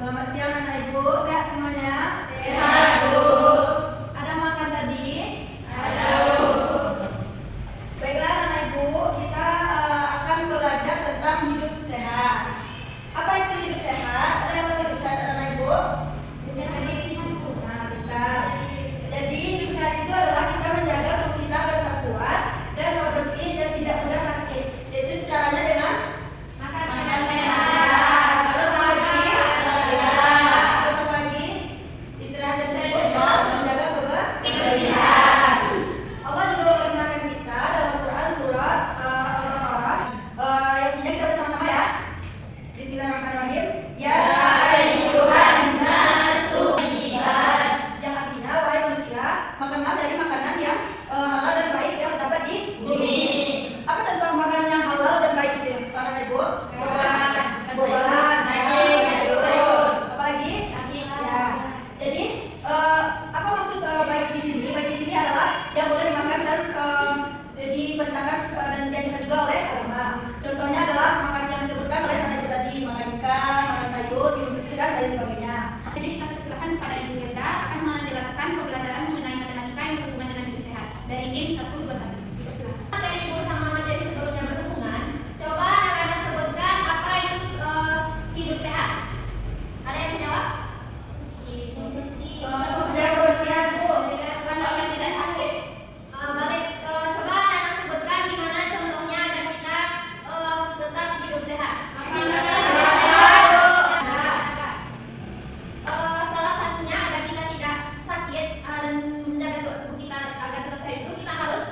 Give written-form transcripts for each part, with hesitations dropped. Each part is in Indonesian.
Selamat siang anak ibu, sehat semuanya? Sehat, Bu. Ada makan tadi? Ada, Bu. Baiklah anak ibu, kita akan belajar tentang hidup sehat. Apa itu hidup sehat? Ada yang tahu hidup sehat anak ibu? Menjaga kebersihan, Bu. Nah, betul. Jadi hidup sehat itu adalah kita menjaga tubuh kita agar tetap kuat dan bersih dan tidak mudah sakit. Yaitu caranya dengan Makan sehat. Terus apa lagi? Terus apa lagi? Istilahnya disebut menjaga kebersihan. Allah juga memerintahkan kita dalam Quran surat Al-Baqarah. Yang punya kita bersama-sama ya. Bismillahirrahmanirrahim. Ya ayyuhan nasu ibad. Yang artinya wahai manusia, makanlah dari makanan yang halal dan baik yang terdapat di bumi. Apa contoh makanan yang halal dan baik itu? Anak ibu? Buah-buahan. Apa lagi? Ya. Jadi apa maksud baik di sini? Baik di sini adalah yang boleh dimakan dan diperintahkan dan diajarkan juga oleh agama. Contohnya adalah makan yang disebutkan oleh anak ibu tadi, makan ikan, makan sayur, minum susu dan lain sebagainya. Jadi kita persilakan kepada Ibu Gerda akan menjelaskan pembelajaran mengenai matematika yang berhubungan dengan gizi sehat dari NIM 121. Persilakan. Materi ibu sama materi sebelumnya berhubungan. Coba anak-anak sebutkan apa itu hidup sehat. Ada yang menjawab? Hidup bersih. Menjaga kebersihan, Bu. Agar tidak sakit. Balik, coba anak-anak sebutkan gimana contohnya agar kita tetap hidup sehat. Salah satunya agar kita tidak sakit dan menjaga tubuh kita agar tetap sehat itu kita harus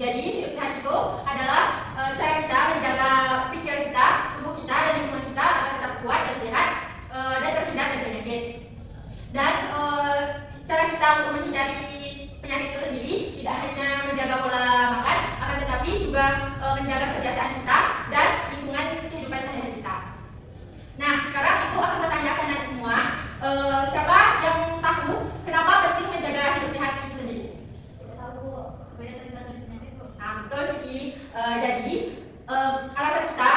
Jadi hidup sehat itu adalah cara kita menjaga pikiran kita, tubuh kita, dan lingkungan kita agar tetap kuat dan sehat dan terhindar dari penyakit. Dan cara kita untuk menghindari penyakit itu sendiri tidak hanya menjaga pola makan, akan tetapi juga menjaga kebiasaan kita dan lingkungan kehidupan sehari-hari kita. Nah, sekarang Ibu akan bertanyakan Anda semua, siapa yang tahu kenapa penting menjaga hidup sehat itu sendiri? Nah, betul Siti. Jadi alasan kita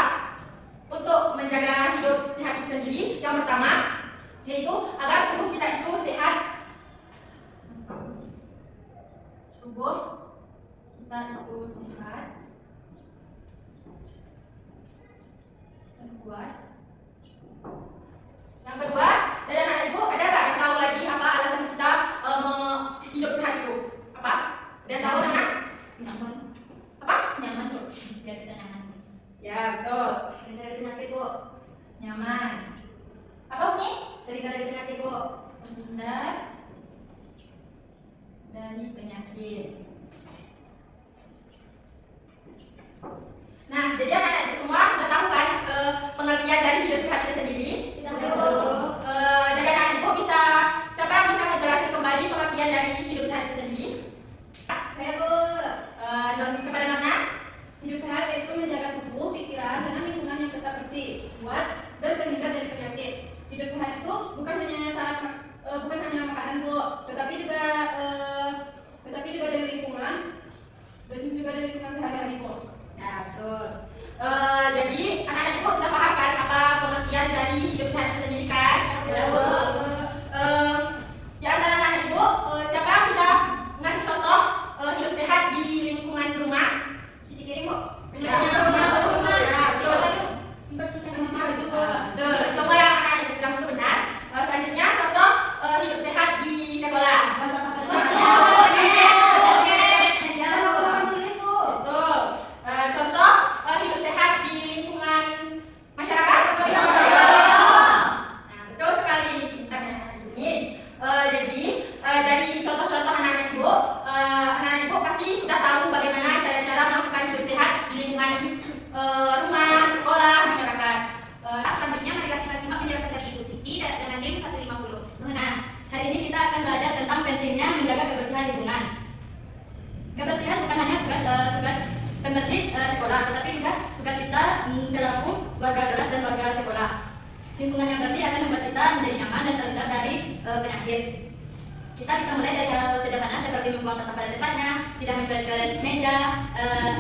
untuk menjaga hidup sehat itu sendiri yang pertama yaitu agar tubuh kita itu sehat. Tubuh kita itu sehat dan kuat. Yang kedua, dari anak ibu ada nggak yang tahu lagi apa alasan kita hidup sehat itu? Apa? Ada yang tahu anak? Nyaman. Apa? Nyaman Bu. Biar kita nyaman. Ya betul. Dari penyakit Bu. Nyaman. Apa sih? Dari penyakit Bu. Terhindar dari penyakit. Nah, jadi anak-anak semua sudah tahu kan pengertian dari hidup sehat itu sendiri? Sudah tahu. Dari anak ibu bisa, siapa yang bisa menjelaskan kembali pengertian dari hidup sehat itu sendiri? Saya Bu. Kepada Nana? Hidup sehat itu menjaga tubuh, pikiran, dan lingkungan yang tetap bersih, kuat, dan terhindar dari penyakit. Hidup sehat itu bukan hanya makanan Bu, tetapi juga dari lingkungan, dan juga dari lingkungan sehari-hari Bu. Ya betul. Jadi anak-anak ibu sudah paham kan apa pengertian dari hidup sehat itu sendiri kan? Ya antara anak-anak ibu, siapa yang bisa ngasih contoh hidup sehat di lingkungan rumah? Cuci piring Bu. Ya, betul. Bersihkan rumah. Betul. Semua yang anak-anak ibu bilang itu benar. Selanjutnya contoh hidup sehat di sekolah. Betul. Contoh hidup sehat di lingkungan masyarakat. Nah, betul sekali. Kita ini. Jadi dari contoh-contoh anak-anak ibu pasti sudah tahu bagaimana cara-cara melakukan hidup sehat di lingkungan rumah, sekolah, masyarakat. Selanjutnya marilah kita simak penjelasan dari Ibu Siti dengan NIM 150. Nah, hari ini kita akan belajar tentang pentingnya menjaga kebersihan lingkungan. Kebersihan bukan hanya tugas pembersih sekolah, tetapi juga tugas kita selaku warga kelas dan warga sekolah. Lingkungan yang bersih akan membuat kita menjadi nyaman dan terhindar dari penyakit. Kita bisa mulai dari hal sederhana seperti membuang sampah pada tempatnya, tidak mencoret-coret meja,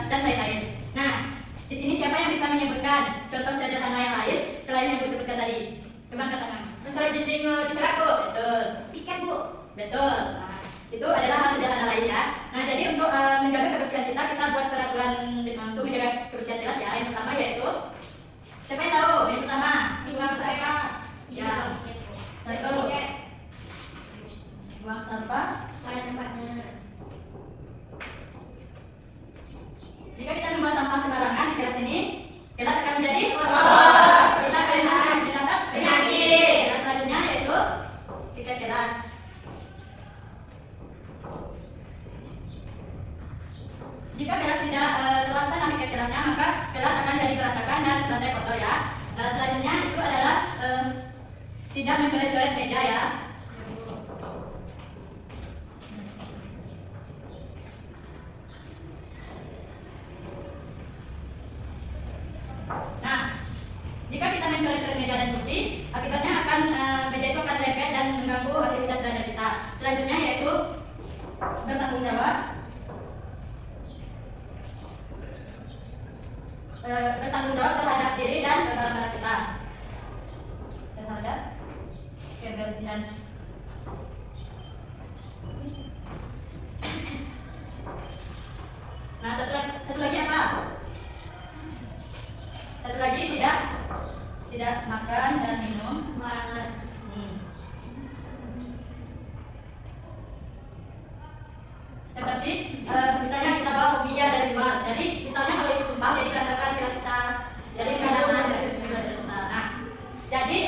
dan lain-lain. Nah, di sini siapa yang bisa menyebutkan contoh sederhana yang lain selain yang disebutkan tadi? Coba angkat tangan. Mencoret dinding di kelas, Bu. Betul. Piket Bu. Betul. Nah, itu adalah hal sederhana lain ya. Nah, jadi untuk menjaga kebersihan kita buat peraturan untuk menjaga kebersihan kelas ya. Yang pertama yaitu siapa yang tahu? Yang pertama. Buang sampah. Ya. Nah, itu buang sampah Pada tempatnya. Jika kita membuang sampah sembarangan di kelas ini, kelas akan menjadi kita akan mendapat penyakit. Kelas selanjutnya yaitu piket kelas. Jika kelas tidak terlaksana piket kelasnya, maka kelas akan jadi berantakan dan lantai kotor ya. Selanjutnya itu adalah tidak mencoret-coret meja ya. Nah, jika kita mencoret-coret meja dan kursi, akibatnya akan meja itu akan lengket dan mengganggu aktivitas belajar kita. Selanjutnya yaitu bertanggung jawab. Bertanggung jawab terhadap diri dan barang-barang kita. Terhadap kebersihan. Nah, satu lagi apa? Satu lagi tidak makan dan minum sembarangan. Seperti misalnya kita bawa kopiah dari luar. Jadi misalnya kalau itu tumpah jadi berantakan kelas kita. Jadi berantakan belajar kita. Nah, jadi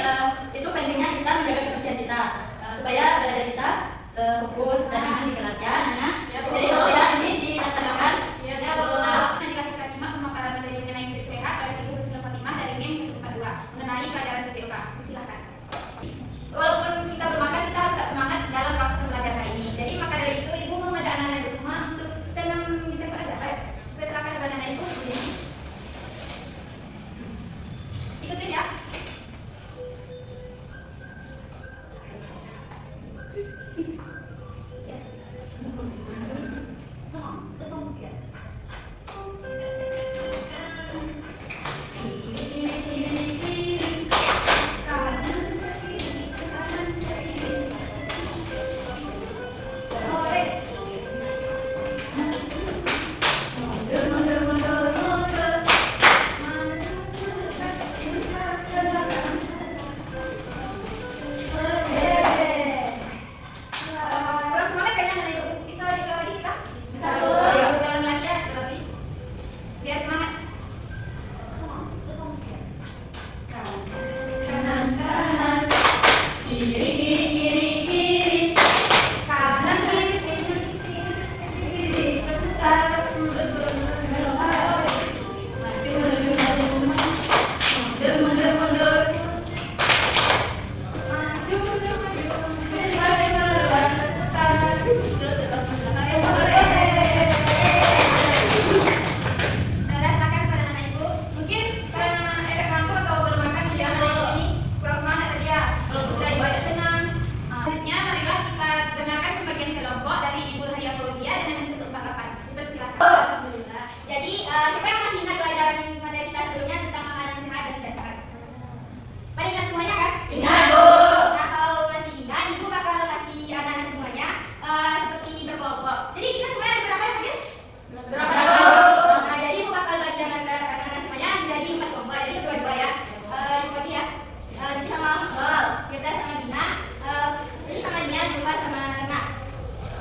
itu pentingnya kita menjaga kebersihan kita supaya belajar kita fokus dan nyaman di kelas ya. Nah, jadi kopiah ini dilaksanakan Alhamdulillah. Jadi siapa yang masih ingat pelajaran materi kita sebelumnya tentang makanan sehat dan tidak sehat? Pada ingat semuanya kan? Ingat, Bu. Nah, kalau masih ingat, Ibu bakal kasih anak-anak semuanya seperti berkelompok. Jadi kita semuanya ada berapa ya? Berapa? Nah, jadi Ibu bakal bagi anak-anak semuanya jadi 4 kelompok. Jadi dua-dua ya. Ibu bagi ya. Jadi sama Musol, Firda sama Gina, ini sama Dia, Zulfa sama Rena.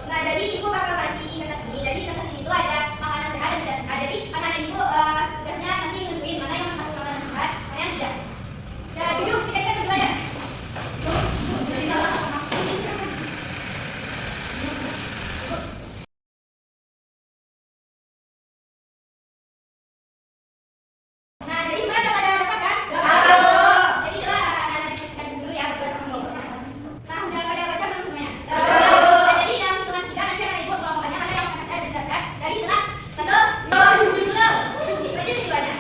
Nah, jadi Ibu bakal kasih kertas ini. Jadi kertas ini itu ada makanan sehat dan tidak sehat. Jadi anak-anak Ibu tugasnya nanti nentuin mana yang masuk makanan sehat, mana yang tidak. Ya, duduk, kita berdua ya. Nah, jadi semuanya udah pada dapat kan? Jadi coba anak-anak diskusikan dulu ya berdua sama Ibu. Nah, udah pada baca belum semuanya? Nah, jadi dalam hitungan 3 nanti akan Ibu kelompokannya mana yang makanan sehat dan tidak sehat. Dari hitungan 1, 2, 3. Ibu aja duluannya.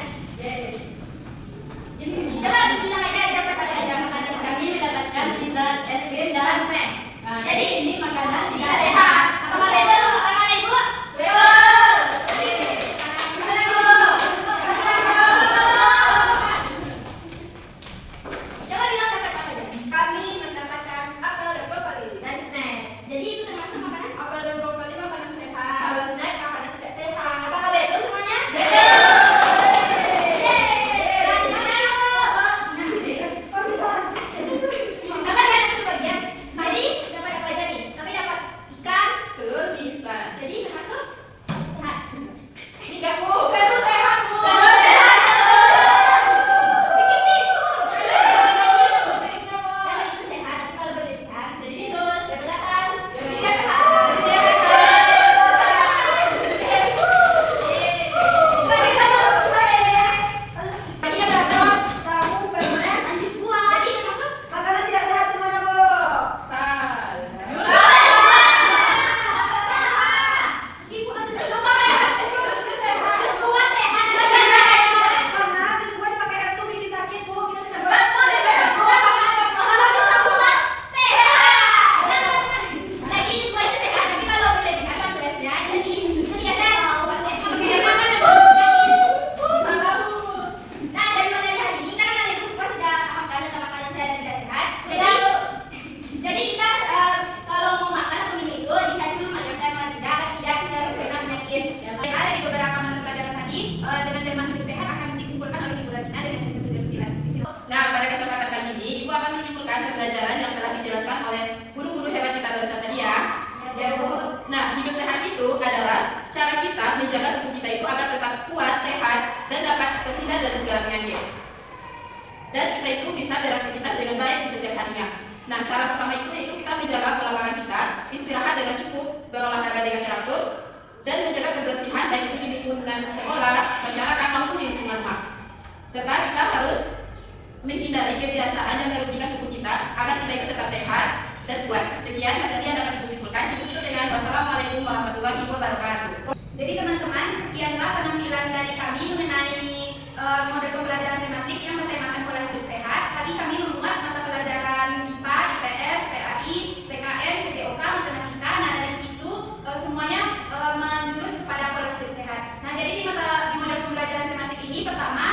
Coba bilang aja dapat apa aja makanan. Kami mendapatkan pizza, es krim, dan snack. Nah, jadi ini makanan Tidak sehat. Apakah betul anak-anak Ibu? Coba bilang dapat apa aja. Kami mendapatkan apel dan brokoli dan snack. Jadi itu termasuk makanan. Apel dan brokoli makanan sehat. Kalau snack makanan tidak sehat. Apakah betul semuanya? Apa dia ada bagian? Jadi dapat apa aja nih? Kami dapat ikan, telur, mie instan. Jadi termasuk sehat. Tiga, Bu. Telur sehat, Bu. Bikin tisu. Proteinnya, Bu. Kalau itu sehat, tapi kalau berlebihan jadi tisu. Keberatan. Tadi yang dapat tahu permen Lanjut buah. Jadi termasuk makanan tidak sehat semuanya, Bu. ibu harus sama ya. Terus buah sehat. Karena habis buah dipakai es tuh bikin sakit, Bu. Kita tidak boleh. Kalau bisa buah sehat. Jadi buah itu sehat, tapi kalau berlebihan kan beresnya jadi itu tidak sehat. Tidak makan Bu. Nah, dari materi hari ini kan anak ibu semua sudah paham kan tentang makanan sehat dan tidak sehat. Jadi kita kalau mau makan atau minum itu lihat dulu makanan sehat mana tidak kena penyakit. Dari beberapa mata pelajaran tadi, dengan tema hidup sehat akan disimpulkan oleh Ibu Radina dengan tugas-tugas kita. Nah, pada kesempatan kali ini, Ibu akan menyimpulkan pembelajaran yang telah dijelaskan oleh guru-guru hebat kita barusan tadi ya. Ya, Bu. Nah, hidup sehat itu adalah cara kita menjaga tubuh kita itu agar tetap kuat, sehat, dan dapat terhindar dari segala penyakit. Dan kita itu bisa beraktivitas dengan baik di setiap harinya. Nah, cara pertama itu yaitu kita menjaga pola makan kita, istirahat dengan cukup, berolahraga dengan teratur, dan menjaga kebersihan baik itu di lingkungan sekolah, masyarakat maupun di lingkungan rumah. Serta kita harus menghindari kebiasaan yang merugikan tubuh kita agar kita itu tetap sehat dan kuat. Sekian materi yang dapat disimpulkan. Ditutup dengan wassalamualaikum warahmatullahi wabarakatuh. Jadi teman-teman, sekianlah penampilan dari kami mengenai model pembelajaran tematik yang bertemakan pola hidup sehat. Tadi kami memuat mata pelajaran IPA, IPS, PAI, PKN, PJOK, matematika. Nah, dari situ semuanya menjurus kepada pola hidup sehat. Nah, jadi di model pembelajaran tematik ini pertama